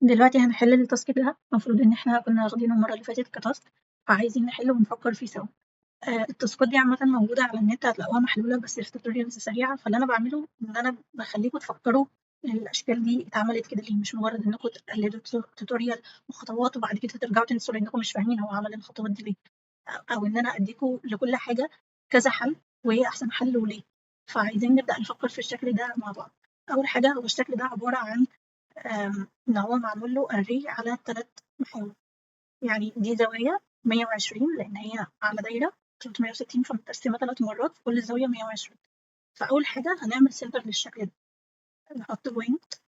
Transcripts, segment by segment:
دلوقتي هنحل التاسك ده. المفروض ان احنا كنا واخدينه المره اللي فاتت كتاسك، فعايزين نحله ونفكر فيه سوا. التاسكات دي عامه موجوده على النت، هتلاقوها محلوله بس في توتوريالز سريعه. فاللي انا بعمله ان انا بخليكم تفكروا الاشكال دي اتعملت كده ليه، مش مجرد انكم تقلدوا توتوريال وخطوات وبعد كده ترجعوا تنسوا لانكم مش فاهمين هو عمل الخطوات دي ليه، او ان انا اديكم لكل حاجه كذا حل وايه احسن حل وليه. فعايزين نبدا نفكر في الشكل ده مع بعض. اول حاجه، هو الشكل ده عباره عن إن هو معمول له array على 3 محاور. يعني دي زوايا 120 لإن هي على دايرة 360 فمتقسمة 3 مرات، كل زاوية 120. فأول حاجة هنعمل center للشكل ده، نحط point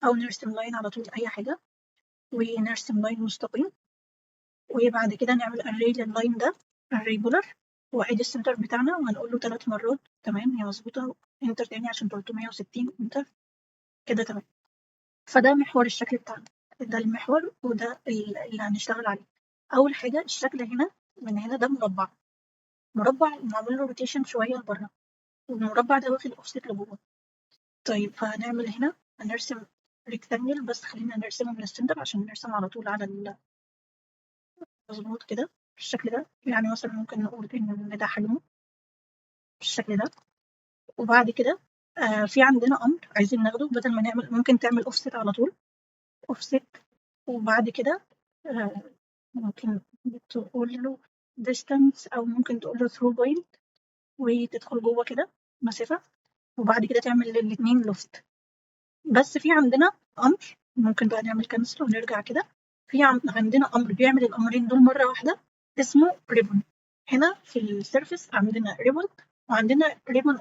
أو نرسم line على طول أي حاجة، ونرسم line مستقيم، وبعد كده نعمل array للline ده array بولر، وأدي السنتر بتاعنا وهنقول له 3 مرات. تمام، هي مظبوطة. انتر تاني عشان 360 انتر كده. تمام، فده محور الشكل بتاعنا، ده المحور وده اللي هنشتغل عليه. أول حاجة الشكل هنا، من هنا ده مربع، مربع معمول له روتيشن شوية لبره، والمربع ده واخد اوفست لجوه. طيب فهنعمل هنا، هنرسم ريكتانجل، بس خلينا نرسمه من السنتر عشان نرسم على طول على المظبوط كده بالشكل ده. يعني مثلا ممكن نقول إن ده حجمه بالشكل ده. وبعد كده في عندنا أمر عايزين ناخده، بدل ما نعمل ممكن تعمل اوفست على طول، اوفست. وبعد كده آه ممكن تقول له distance أو ممكن تقول له through point وتدخل جوه كده مسافة، وبعد كده تعمل الاتنين لوفت. بس في عندنا أمر ممكن بقى نعمل كانسل ونرجع كده. في عندنا أمر بيعمل الأمرين دول مرة واحدة، اسمه ريبون. هنا في السيرفيس عندنا ريبون، وعندنا ريبون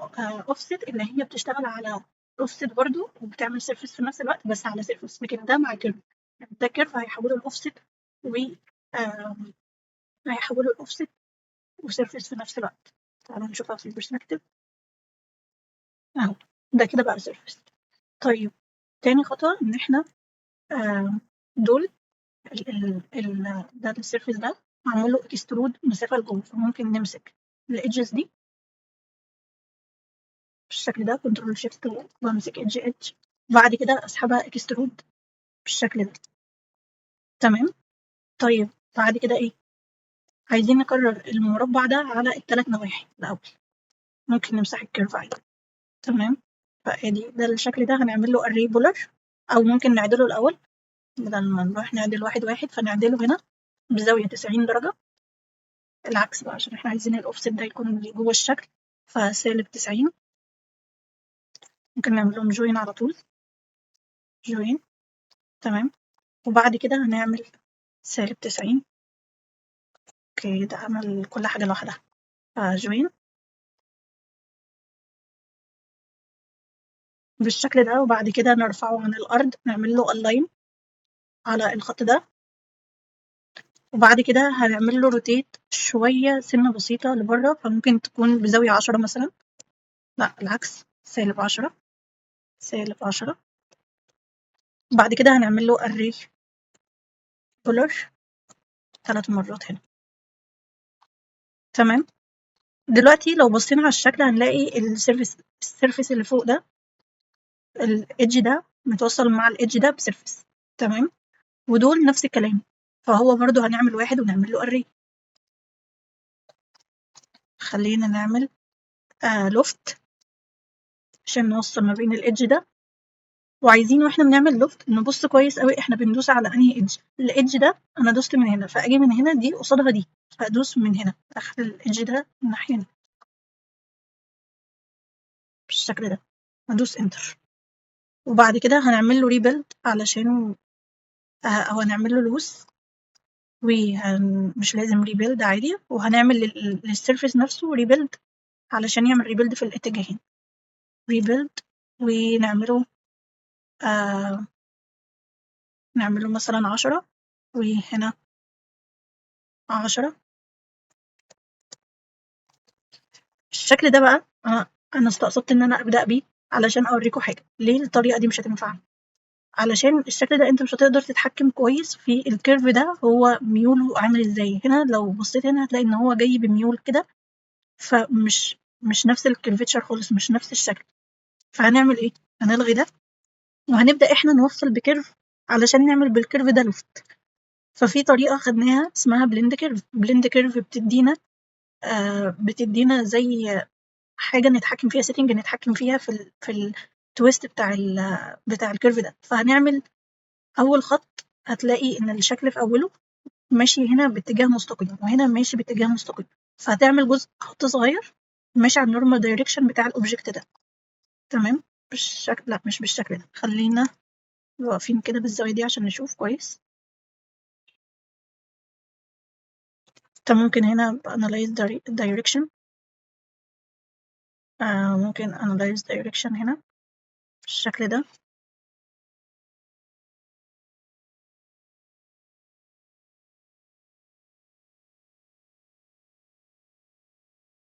اوفست اللي هي بتشتغل على اوفست برضو وبتعمل سيرفيس في نفس الوقت، بس على سيرفيس. لكن ده مع كيرف، ده كيرف هيحوله الاوفست و هيحوله الاوفست وسيرفيس في نفس الوقت. تعالوا نشوفها في البرسبكتيف اهو، ده كده بقى سيرفيس. طيب تاني خطوة إن إحنا دول ده السيرفيس ده معمول له اكسترود مسافة لجوه، فممكن نمسك الإيدجز دي بالشكل ده، كنترول شيفت وامسك إيدج بعد كده أسحبها اكسترود بالشكل ده. تمام. طيب بعد كده إيه؟ عايزين نكرر المربع ده على ال3 نواحي الأول. ممكن نمسح الكيرف عادي. تمام، فادي ده الشكل ده هنعمل له array بولر، أو ممكن نعدله الأول بدل ما نروح نعدل واحد واحد، فنعدله هنا بزاوية 90 درجة. العكس بقى عشان احنا عايزين الاوفست ده يكون جوه الشكل، فسالب 90. ممكن نعمل لهم جوين على طول، جوين. تمام، وبعد كده هنعمل سالب 90. اوكي، ده عمل كل حاجة لوحدها، فجوين بالشكل ده. وبعد كده نرفعه عن الأرض، نعمل له align على الخط ده، وبعد كده هنعمل له روتيت شوية سنة بسيطة لبره، فممكن تكون بزاوية 10 مثلا. لا العكس، سالب 10، سالب 10. بعد كده هنعمل له array بولر 3 مرات هنا. تمام، دلوقتي لو بصينا على الشكل هنلاقي السيرفيس اللي فوق ده، الإيدج ده متوصل مع الإيدج ده بسيرفيس. تمام، ودول نفس الكلام، فهو برضو هنعمل واحد ونعمل له array. خلينا نعمل لوفت عشان نوصل ما بين الإيدج ده. وعايزين واحنا بنعمل لوفت نبص كويس قوي احنا بندوس على انهي ايدج. الايدج ده انا دوست من هنا، فاجي من هنا دي قصادها دي، فادوس من هنا اخر الايدج ده من الناحيه دي بالشكل ده، ادوس انتر. وبعد كده هنعمل له ريبيلد علشان او هنعمل له لوس، ومش لازم ريبيلد عادي، وهنعمل للسيرفيس نفسه ريبيلد علشان يعمل ريبيلد في الاتجاهين. ريبيلد ونعمله نعمله مثلا 10، وهنا 10. الشكل ده بقى أنا استقصدت إن أنا أبدأ بيه علشان أوريكم حاجة. ليه الطريقة دي مش هتنفع؟ علشان الشكل ده أنت مش هتقدر تتحكم كويس في الكيرف ده هو ميوله عامل إزاي. هنا لو بصيت هنا هتلاقي إن هو جاي بميول كده، فمش نفس الكيرفتشر خالص، مش نفس الشكل. فهنعمل إيه؟ هنلغي ده وهنبدأ إحنا نوصل بكيرف علشان نعمل بالكيرف ده لوفت. ففي طريقة خدناها اسمها blend curve. blend curve بتدينا زي حاجة نتحكم فيها، setting نتحكم فيها في التويست بتاع الكيرف ده. فهنعمل أول خط، هتلاقي إن الشكل في أوله ماشي هنا باتجاه مستقيم وهنا ماشي باتجاه مستقيم، فهتعمل جزء خط صغير ماشي على النورمال دايركشن بتاع الأوبجكت ده. تمام، بالشكل، لا مش بالشكل ده، خلينا واقفين كده بالزاوية دي عشان نشوف كويس. انت ممكن هنا analyze direction، ممكن analyze direction هنا بالشكل ده.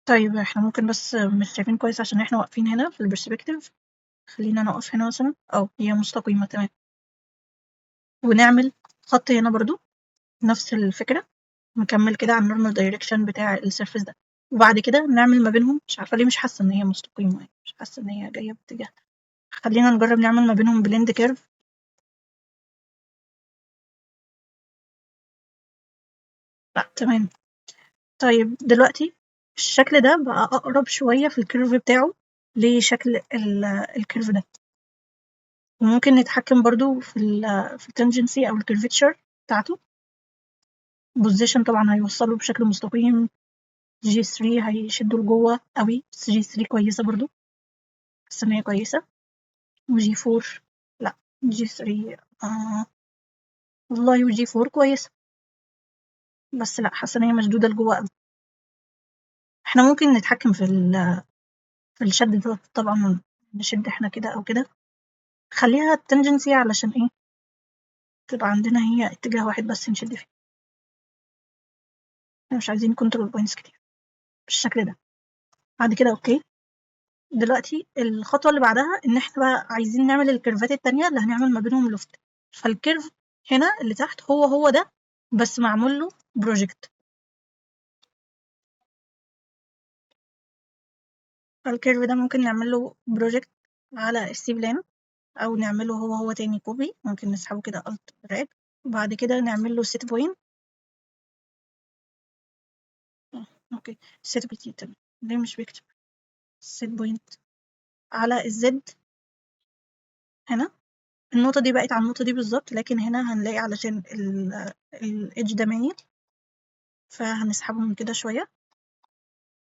طيب احنا ممكن بس مش شايفين كويس عشان احنا واقفين هنا في البرسبكتيف، خلينا نقف هنا مثلا، هي مستقيمة تمام. ونعمل خط هنا برضو نفس الفكرة، نكمل كده على النورمال دايركشن بتاع السيرفيس ده، وبعد كده نعمل ما بينهم، مش عارفة ليه مش حاسة ان هي مستقيمة، يعني مش حاسة ان هي جاية باتجاه. خلينا نجرب نعمل ما بينهم بلند كيرف. لا تمام. طيب دلوقتي الشكل ده بقى أقرب شوية في الكيرف بتاعه لشكل الكيرف ده. وممكن نتحكم برضو في التنجنسي أو الكيرفتشر بتاعته. بوزيشن طبعا هيوصله بشكل مستقيم، جي 3 هيشده لجوه قوي، بس جي 3 كويسة برضو، بس إن هي كويسة. وجي 4 لا، جي 3 والله، وجي 4 كويسة، بس لا حاسة إن هي مشدودة لجوه قوي. احنا ممكن نتحكم في الشد ده طبعا، نشد احنا كده أو كده. خليها التنجنسي علشان ايه، تبقى عندنا هي اتجاه واحد بس نشد فيه، احنا مش عايزين كنترول بوينتس كتير بالشكل ده. بعد كده اوكي. دلوقتي الخطوة اللي بعدها ان احنا بقى عايزين نعمل الكيرفات التانية اللي هنعمل ما بينهم لوفت. فالكيرف هنا اللي تحت هو ده، بس معمول له بروجكت. فالكيرف ده ممكن نعمل له بروجكت على السي بلان، او نعمله هو تاني كوبي، ممكن نسحبه كده الت دراج، وبعد كده نعمل له سيت بوينت. اوكي، سيت بوينت ليه مش بيكتب سيت بوينت على الزد هنا. النقطة دي بقت على النقطة دي بالظبط، لكن هنا هنلاقي علشان الإيدج ده مايل، فهنسحبه من كده شوية.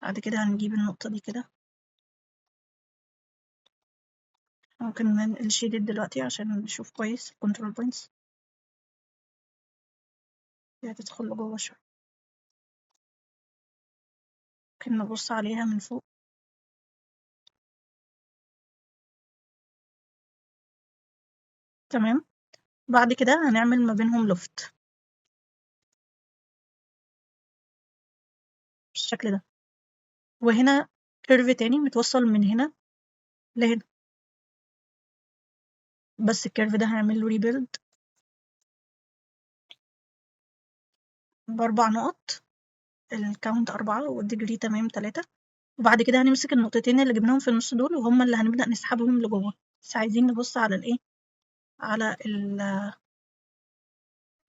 بعد كده هنجيب النقطة دي كده، ممكن ننقل شيدد دلوقتي عشان نشوف كويس الكنترول بوينتس. هي هتدخل لجوه شوية، ممكن نبص عليها من فوق. تمام. بعد كده هنعمل ما بينهم لوفت بالشكل ده، وهنا كيرف تاني متوصل من هنا لهنا، بس الكيرف ده هنعمل له ريبيلد ب4 نقط، الكاونت 4 والديجري تمام 3. وبعد كده هنمسك النقطتين اللي جبناهم في النص دول، وهم اللي هنبدأ نسحبهم لجوه. بس عايزين نبص على الايه، على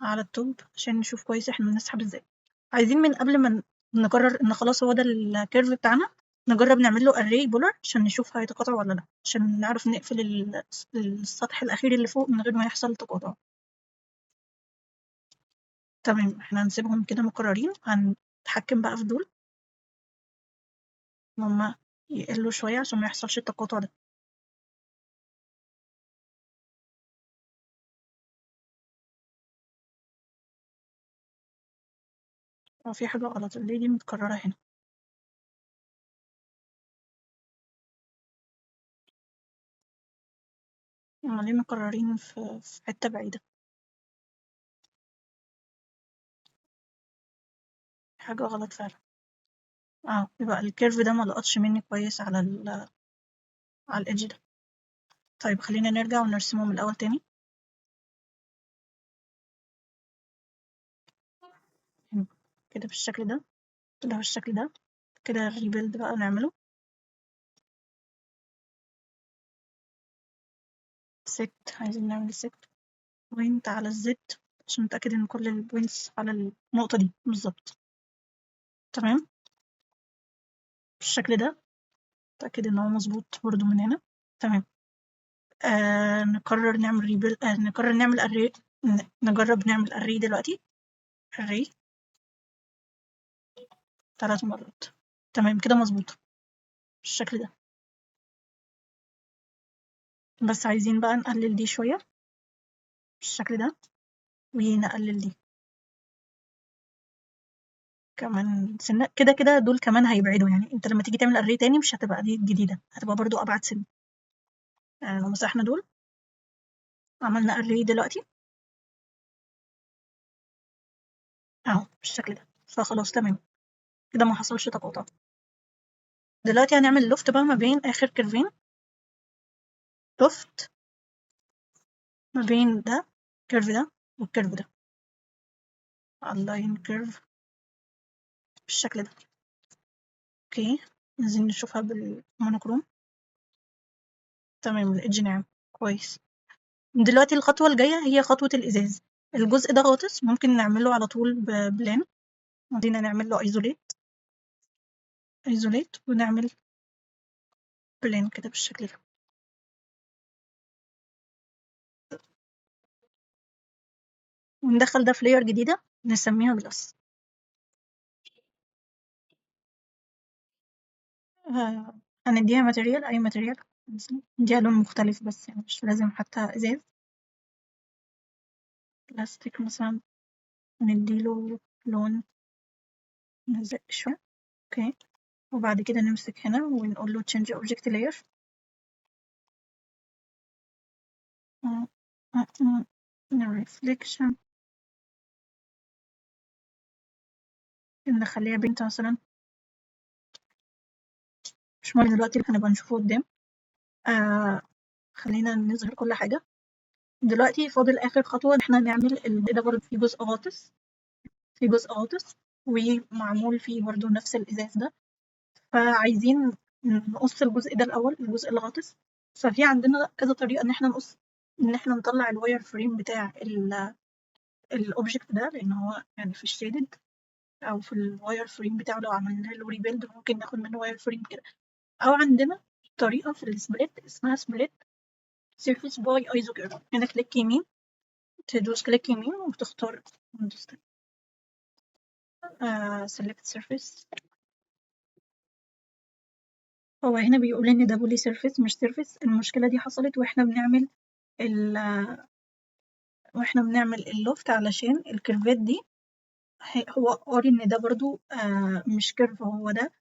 على التوب عشان نشوف كويس احنا بنسحب ازاي. عايزين من قبل ما نقرر ان خلاص هو ده الكيرف بتاعنا، نجرب نعمل له array بولر عشان نشوف هيتقاطع ولا لا، عشان نعرف نقفل السطح الاخير اللي فوق من غير ما يحصل تقاطع. تمام، احنا هنسيبهم كده مقررين، هنتحكم بقى في دول ان هما يقلوا شوية عشان ما يحصلش التقاطع ده. هو في حاجة غلط، ليه دي متكررة هنا؟ هما ليه مكررين في حتة بعيدة؟ حاجة غلط فعلا. يبقى الكيرف ده ما لقطش مني كويس على الإيدج ده. طيب خلينا نرجع ونرسمه من الأول تاني. هنا كده بالشكل ده، كده بالشكل ده، كده الريبيلد بقى نعمله ست. عايزين نعمل ست بوينت على الزد عشان نتأكد إن كل البوينتس على النقطة دي بالظبط. تمام بالشكل ده. نتأكد إن هو مظبوط برضه من هنا. تمام. نقرر نعمل ريبيل نقرر نعمل أري. نجرب نعمل أري دلوقتي. أري 3 مرات. تمام كده مظبوط بالشكل ده. بس عايزين بقى نقلل دي شوية بالشكل ده، ونقلل دي كمان سنة. كده كده دول كمان هيبعدوا، يعني انت لما تيجي تعمل أري تاني مش هتبقى دي الجديدة، هتبقى برضو أبعد سن. لو مسحنا دول عملنا أري دلوقتي اهو بالشكل ده، فخلاص تمام كده ما حصلش تقاطع. دلوقتي هنعمل لوفت بقى ما بين آخر كيرفين. لوفت ما بين ده الكيرف ده والكيرف ده. align كيرف بالشكل ده. اوكي عايزين نشوفها بالمونوكروم. تمام الإيدج ناعم كويس. دلوقتي الخطوة الجاية هي خطوة الإزاز. الجزء ده غاطس ممكن نعمله على طول ببلان. عايزين نعمل له ايزوليت ونعمل بلان كده بالشكل ده. وندخل ده في لاير جديدة نسميها جلاس. هنديها ماتيريال، أي ماتيريال نديها لون مختلف بس، يعني مش لازم حتى إزاز. بلاستيك مثلا نديله لون نزق شوية. اوكي وبعد كده نمسك هنا ونقول له change object layer. reflection نخليها بنت مثلا، مش مهم دلوقتي اللي هنبقى نشوفه قدام. خلينا نظهر كل حاجة. دلوقتي فاضل آخر خطوة إن احنا نعمل ده برضه فيه جزء غاطس، ومعمول فيه برضه نفس الإزاز ده. فعايزين نقص الجزء ده الأول، الجزء الغاطس. ففي عندنا كذا طريقة إن احنا نقص، إن احنا نطلع الواير فريم بتاع الأوبجكت ده، لأن هو يعني في الشيدد أو في الواير فريم بتاعه لو عملنا له ريبيلد ممكن ناخد منه واير فريم كده. أو عندنا طريقة في السبليت اسمها سبليت سيرفيس باي ايزو كيرف. هنا كليك يمين، تدوس كليك يمين وتختار select surface. هو هنا بيقول ان ده بولي سيرفيس مش سيرفيس. المشكلة دي حصلت ال واحنا بنعمل اللوفت علشان الكيرفات دي. هو قاري ان ده برضو مش كيرف، هو ده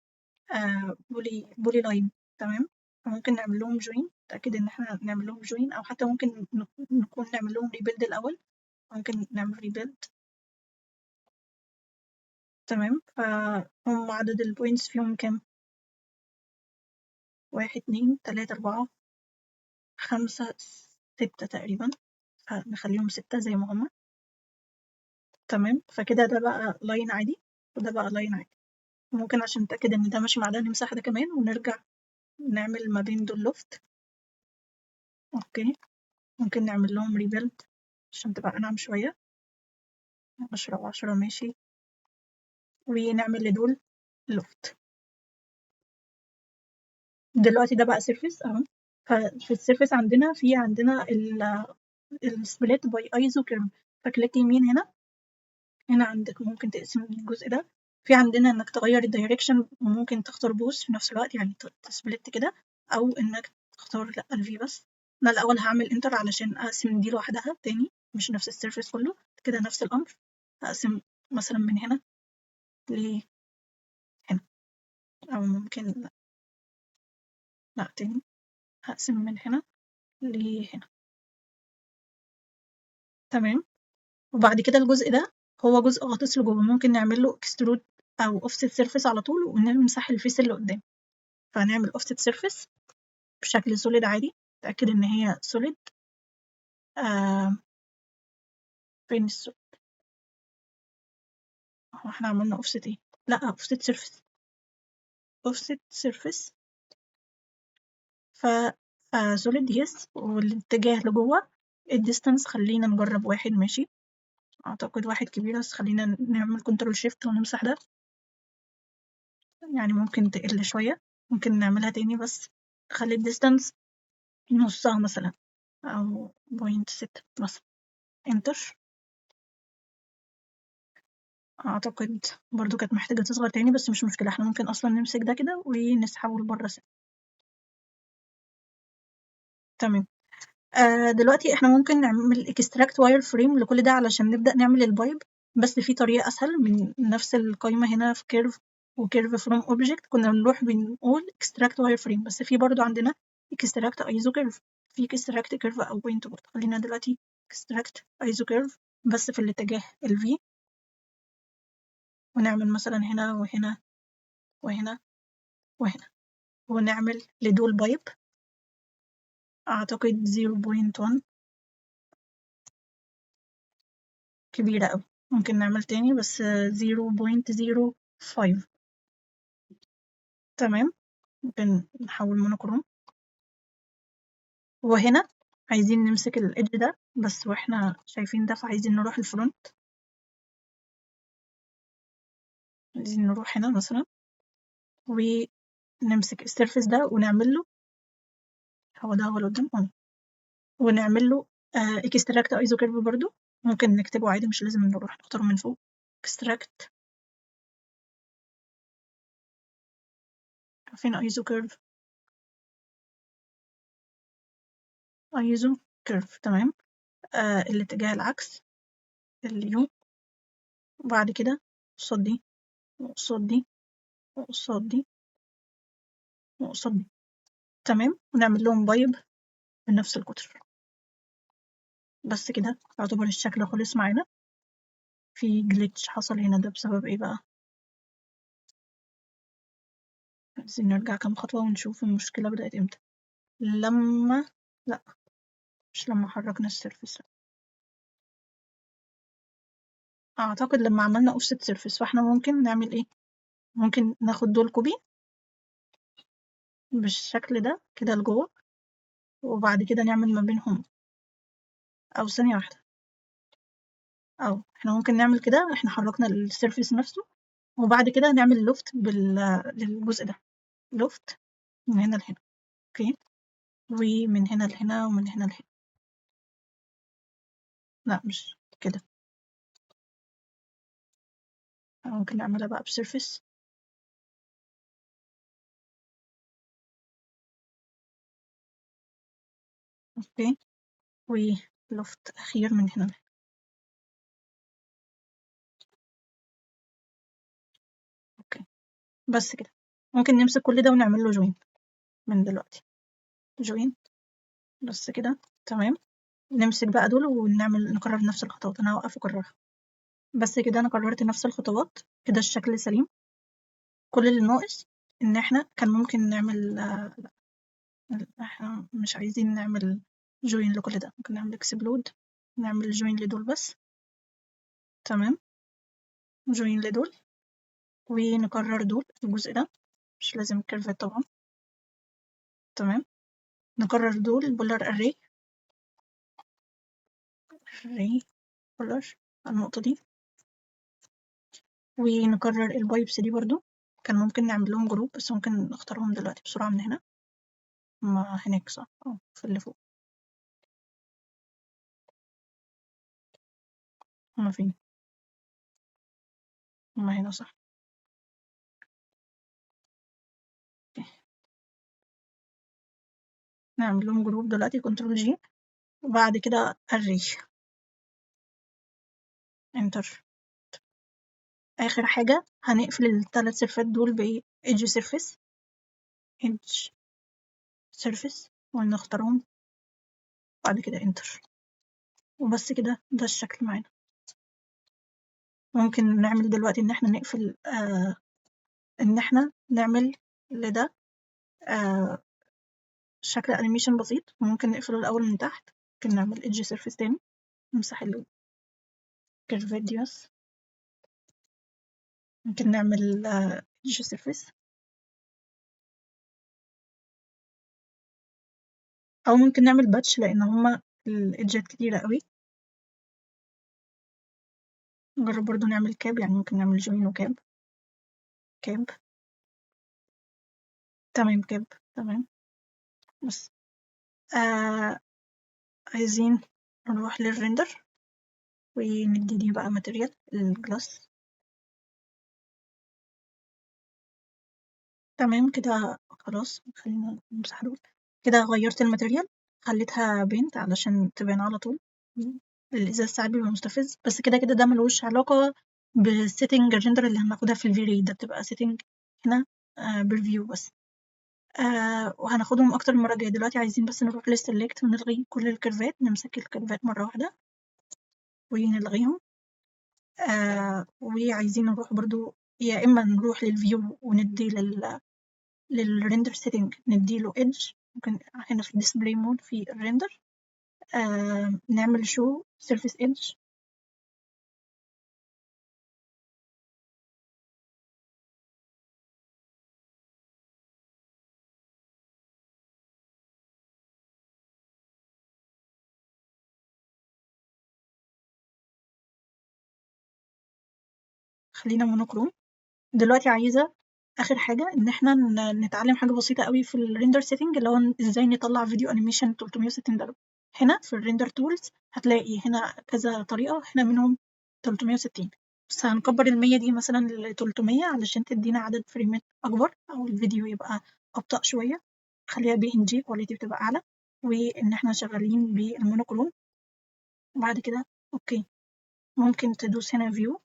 بولي لاين. تمام فممكن نعمل لهم جوين، نتأكد ان احنا نعمل لهم جوين، او حتى ممكن نكون نعمل لهم ريبيلد الاول. ممكن نعمل ريبيلد. تمام فهم عدد البوينتس فيهم كام؟ 1 2 3 4 5 6 تقريبا، فنخليهم 6 زي ما هما. تمام فكده ده بقى لاين عادي وده بقى لاين عادي. ممكن عشان نتأكد ان ده ماشي مع ده نمسح ده كمان ونرجع نعمل ما بين دول لوفت. اوكي ممكن نعمل لهم ريبيلد عشان تبقى انعم شوية. 10 و10 ماشي، ونعمل لدول لوفت. دلوقتي ده بقى سيرفيس اهو. ففي السيرفيس عندنا السبليت باي ايزو كيرف. فكليك يمين هنا. هنا عندك ممكن تقسم الجزء ده. في عندنا انك تغير الدايركشن، وممكن تختار بوث في نفس الوقت، يعني تسبلت كده، او انك تختار لا الفي بس. انا الاول هعمل انتر علشان اقسم دي لوحدها تاني، مش نفس السيرفيس كله. كده نفس الامر. هقسم مثلا من هنا لهنا، او ممكن لا تاني هقسم من هنا لهنا. تمام وبعد كده الجزء ده هو جزء غاطس لجوه، ممكن نعمل له اكسترود او اوفست سيرفيس على طول ونمسح الفيس اللي قدام. فهنعمل اوفست سيرفيس بشكل سوليد عادي. تأكد ان هي سوليد. فين السوليد؟ هو احنا عملنا اوفست ايه؟ لا اوفست سيرفيس. اوفست سيرفيس ف سوليد يس والاتجاه لجوه الديستانس خلينا نجرب 1 ماشي، أعتقد 1 كبيرة، بس خلينا نعمل كنترول شيفت ونمسح ده، يعني ممكن تقل شوية، ممكن نعملها تاني بس نخلي الديستانس نصها مثلا أو 0.6 مثلا، انتر. أعتقد برضو كانت محتاجة تصغر تاني، بس مش مشكلة، احنا ممكن أصلا نمسك ده كده ونسحبه لبره سنة. تمام. دلوقتي احنا ممكن نعمل extract wireframe لكل ده علشان نبدأ نعمل البايب، بس في طريقة أسهل من نفس القايمة هنا في curve و curve from object كنا بنروح بنقول extract wireframe، بس في برضو عندنا extract isocurve، في extract curve أو point برضو. خلينا دلوقتي extract isocurve بس في الاتجاه ال V، ونعمل مثلا هنا وهنا وهنا وهنا، ونعمل لدول بايب أعتقد 0.1 كبيرة أوي، ممكن نعمل تاني بس 0.05. تمام، ممكن نحول مونوكروم، وهنا عايزين نمسك الإيدج ده بس واحنا شايفين ده، فعايزين نروح الفرونت، عايزين نروح هنا مثلا ونمسك السيرفيس ده ونعمل له، هو ده هو اللي قدام، ونعمل له اكستراكت ايزو كيرف برضو، ممكن نكتبه عادي مش لازم نروح نختاره من فوق، اكستراكت، فين ايزو كيرف، ايزو كيرف. تمام. الاتجاه العكس اليو، وبعد كده قصاد دي وقصاد دي وقصاد دي وقصاد دي. تمام، ونعمل لهم بايب بنفس القطر. بس كده يعتبر الشكل خلص معانا. في جليتش حصل هنا، ده بسبب ايه بقى؟ عايزين نرجع كام خطوة ونشوف المشكلة بدأت امتى. لما لا، مش لما حركنا السيرفس، اعتقد لما عملنا اوفست سيرفيس. فاحنا ممكن نعمل ايه؟ ممكن ناخد دول كوبي بالشكل ده كده لجوه، وبعد كده نعمل ما بينهم، او ثانية واحدة، او احنا ممكن نعمل كده، احنا حركنا السيرفيس نفسه، وبعد كده نعمل لوفت للجزء ده، لوفت من هنا لهنا، اوكي، ومن هنا لهنا ومن هنا لهنا. لا مش كده، ممكن نعملها بقى بسيرفيس، اوكي، ولوفت اخير من هنا لهنا. اوكي، بس كده ممكن نمسك كل ده ونعمل له جوين من دلوقتي، جوين، بس كده تمام. نمسك بقى دول ونعمل نكرر نفس الخطوات، انا هوقف اكررها. بس كده انا كررت نفس الخطوات، كده الشكل سليم. كل اللي ناقص ان احنا كان ممكن نعمل احنا مش عايزين نعمل جوين لكل ده، ممكن نعمل اكسبلود، نعمل جوين لدول بس. تمام، جوين لدول، ونكرر دول الجزء ده، مش لازم الكيرفات طبعا. تمام، نكرر دول بولار اري، اري بولار النقطة دي، ونكرر البايبس دي برضو. كان ممكن نعمل لهم جروب بس ممكن نختارهم دلوقتي بسرعة من هنا، ما هناك صح، في اللي فوق، هما فين؟ هما هنا صح. نعمل لهم جروب دلوقتي، كنترول جي، وبعد كده اري، انتر. اخر حاجة هنقفل الثلاث سيرفات دول بايه؟ ايدج سيرفيس، ايدج سيرفيس، ونختارهم، بعد كده انتر. وبس كده، ده الشكل معانا. ممكن نعمل دلوقتي ان احنا نقفل ان احنا نعمل لده شكل انيميشن بسيط، وممكن نقفله الاول من تحت. ممكن نعمل ايدج سيرفيس تاني، نمسح الكيرفات دي بس. ممكن نعمل ايدج سيرفيس، او ممكن نعمل باتش، لان هما الإدجات كتيرة قوي. نجرب برضو نعمل كاب، يعني ممكن نعمل جوين وكاب. كاب تمام، كاب تمام. بس عايزين نروح للريندر وندي بقى ماتيريال الجلاس. تمام كده خلاص، خلينا نمسح دول. كده غيرت الماتيريال، خليتها بينت علشان تبان على طول. الإزاز ساعات بيبقى مستفز، بس كده كده ده ملوش علاقة بالسيتنج الريندر اللي هناخدها في الفيري، ده بتبقى سيتنج هنا بريفيو بس. وهناخدهم أكتر المرة الجاية. دلوقتي عايزين بس نروح للسلكت ونلغي كل الكيرفات، نمسك الكيرفات مرة واحدة ونلغيهم. وعايزين نروح برضو، يا إما نروح للفيو وندي للريندر سيتنج نديله ايدج. ممكن هنا في الديسبلاي مود في الريندر نعمل شو سيرفيس ايدج. خلينا مونوكروم. دلوقتي عايزة آخر حاجة إن إحنا نتعلم حاجة بسيطة قوي في الريندر سيتنج، اللي هو إزاي نطلع فيديو أنيميشن 360 درجة. هنا في الريندر تولز هتلاقي هنا كذا طريقة، هنا منهم 360. بس هنكبر ال100 دي مثلا ل300 علشان تدينا عدد فريمات أكبر، أو الفيديو يبقى أبطأ شوية. خليها PNG كواليتي بتبقى أعلى، وإن إحنا شغالين بالمونوكروم. وبعد كده أوكي، ممكن تدوس هنا فيو.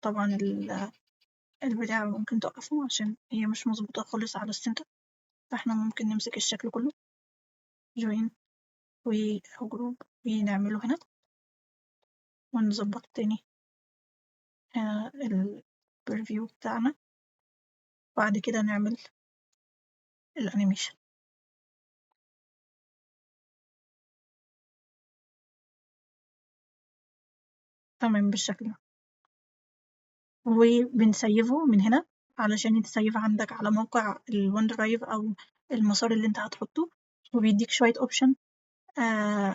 طبعا البتاع ممكن توقفه عشان هي مش مظبوطة خالص على السنتر، فاحنا ممكن نمسك الشكل كله جوين أو جروب ونعمله هنا ونظبط تاني البريفيو بتاعنا. بعد كده نعمل الانيميشن تمام بالشكل ده، وبنسيفه من هنا علشان يتسيف عندك على موقع الون درايف أو المسار اللي انت هتحطه. وبيديك شوية اوبشن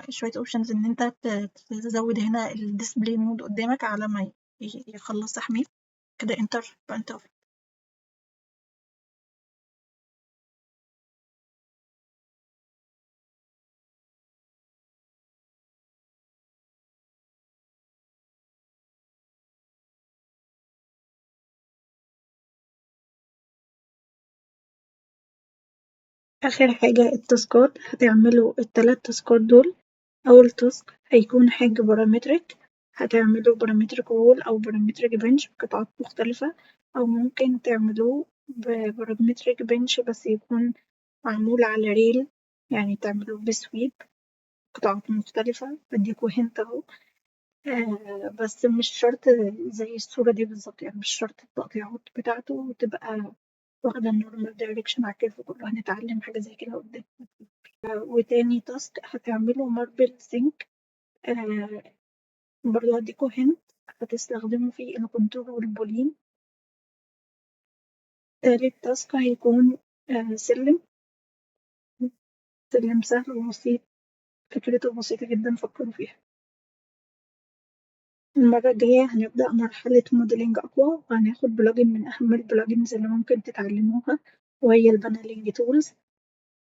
شوية اوبشنز ان انت تزود هنا الديسبلاي مود قدامك على ما يخلص تحميل. كده انتر بانتر. آخر حاجة التاسكات، هتعملوا ال3 تاسكات دول. أول تاسك هيكون حاجة بارامترك، هتعملوا بارامترك وول أو بارامترك بنش بقطعات مختلفة، أو ممكن تعملوه ببارامترك بنش بس يكون معمول على ريل، يعني تعملوه بسويب قطعات مختلفة. بديكوا هنت اهو. بس مش شرط زي الصورة دي بالظبط، يعني مش شرط التقطيعات بتاعته تبقى واخدة النورمال دايركشن على الكيرف كله. هنتعلم حاجة زي كده قدام. وتاني تاسك هتعمله ماربل سينك. برضه هديكوا هنت هتستخدموا فيه الكونتور والبولين. تالت تاسك هيكون سلم. سلم سهل وبسيط، فكرته بسيطة جدا، فكروا فيها. المرة الجاية هنبدأ مرحلة موديلنج أقوى، وهناخد بلجن من أهم البلجنز اللي ممكن تتعلموها، وهي البانلينج تولز.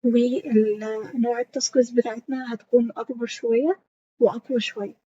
ونوع التاسكس بتاعتنا هتكون أكبر شوية وأقوى شوية.